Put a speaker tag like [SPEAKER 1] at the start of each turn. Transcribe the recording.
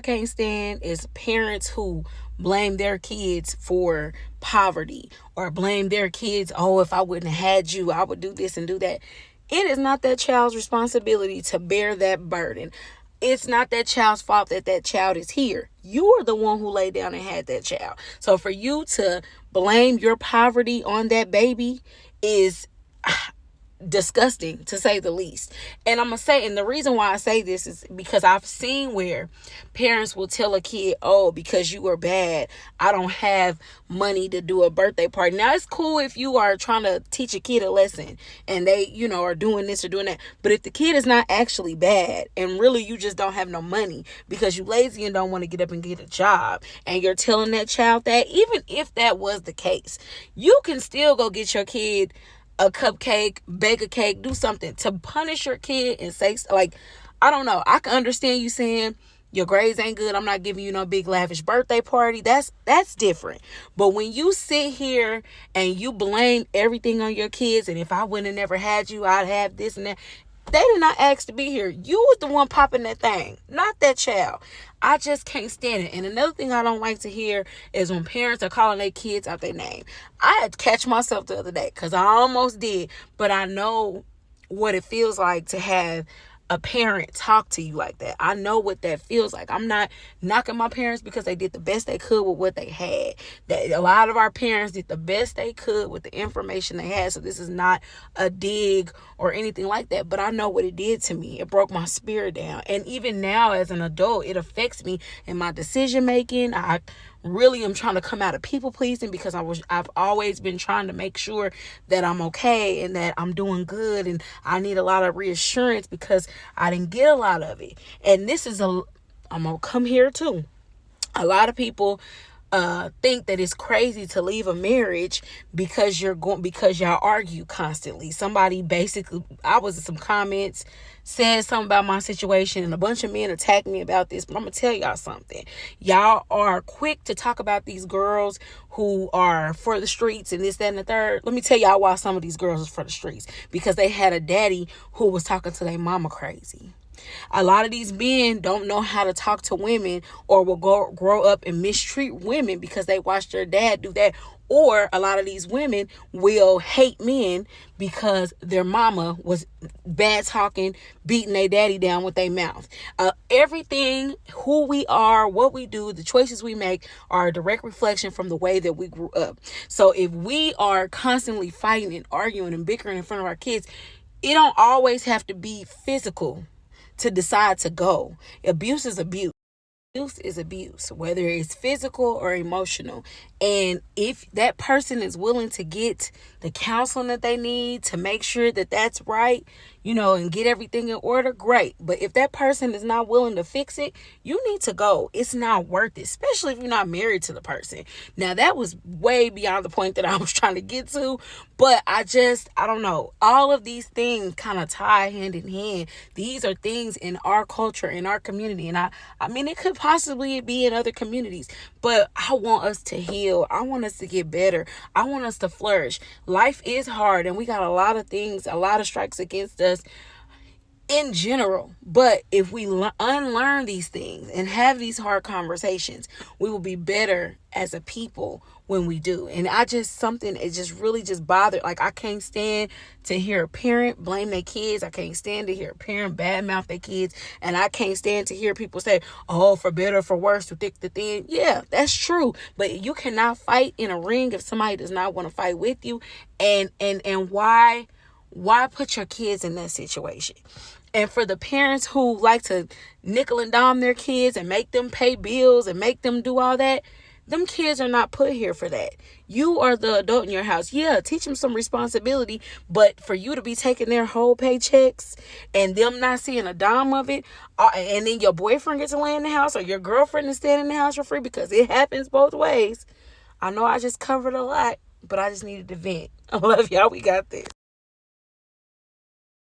[SPEAKER 1] can't stand is parents who blame their kids for poverty or blame their kids. Oh, if I wouldn't have had you, I would do this and do that. It is not that child's responsibility to bear that burden. It's not that child's fault that that child is here. You are the one who laid down and had that child. So for you to blame your poverty on that baby is disgusting, to say the least. And I'm gonna say, and the reason why I say this is because I've seen where parents will tell a kid, oh, because you were bad, I don't have money to do a birthday party. Now, it's cool if you are trying to teach a kid a lesson and they, are doing this or doing that. But if the kid is not actually bad and really you just don't have no money because you lazy and don't want to get up and get a job, and you're telling that child that, even if that was the case, you can still go get your kid a cupcake, bake a cake, do something to punish your kid and say, like, I don't know. I can understand you saying your grades ain't good, I'm not giving you no big lavish birthday party. That's different. But when you sit here and you blame everything on your kids, and if I wouldn't have never had you, I'd have this and that. They did not ask to be here. You was the one popping that thing, not that child. I just can't stand it. And another thing I don't like to hear is when parents are calling their kids out their name. I had to catch myself the other day because I almost did. But I know what it feels like to have a parent talk to you like that. I know what that feels like. I'm not knocking my parents because they did the best they could with what they had. That a lot of our parents did the best they could with the information they had. So this is not a dig or anything like that. But I know what it did to me. It broke my spirit down. And even now as an adult, it affects me in my decision making. I really am trying to come out of people pleasing because I've always been trying to make sure that I'm okay and that I'm doing good, and I need a lot of reassurance because I didn't get a lot of it. And this is I'm gonna come here too. A lot of people think that it's crazy to leave a marriage because y'all argue constantly. Somebody basically, I was in some comments, said something about my situation, and a bunch of men attacked me about this. But I'm gonna tell y'all something. Y'all are quick to talk about these girls who are for the streets and this, that, and the third. Let me tell y'all why some of these girls is for the streets. Because they had a daddy who was talking to their mama crazy. A lot of these men don't know how to talk to women, or will grow up and mistreat women because they watched their dad do that. Or a lot of these women will hate men because their mama was bad talking, beating their daddy down with their mouth. Everything, who we are, what we do, the choices we make are a direct reflection from the way that we grew up. So if we are constantly fighting and arguing and bickering in front of our kids, it don't always have to be physical to decide to go. Abuse is abuse. Abuse is abuse, whether it's physical or emotional. And if that person is willing to get the counseling that they need to make sure that that's right, and get everything in order, great. But if that person is not willing to fix it, you need to go. It's not worth it, especially if you're not married to the person. Now, that was way beyond the point that I was trying to get to, but I don't know. All of these things kind of tie hand in hand. These are things in our culture, in our community. And I mean, it could possibly be in other communities, but I want us to heal. I want us to get better. I want us to flourish. Life is hard, and we got a lot of things, a lot of strikes against us in general. But if we unlearn these things and have these hard conversations, we will be better as a people when we do. And it just really just bothered. Like, I can't stand to hear a parent blame their kids. I can't stand to hear a parent badmouth their kids. And I can't stand to hear people say, oh, for better or for worse, through thick to thin. Yeah, that's true. But you cannot fight in a ring if somebody does not want to fight with you. And why put your kids in that situation? And for the parents who like to nickel and dime their kids and make them pay bills and make them do all that, them kids are not put here for that. You are the adult in your house. Yeah, teach them some responsibility, but for you to be taking their whole paychecks and them not seeing a dime of it, and then your boyfriend gets to lay in the house or your girlfriend is staying in the house for free, because it happens both ways. I know I just covered a lot, but I just needed to vent. I love y'all. We got this.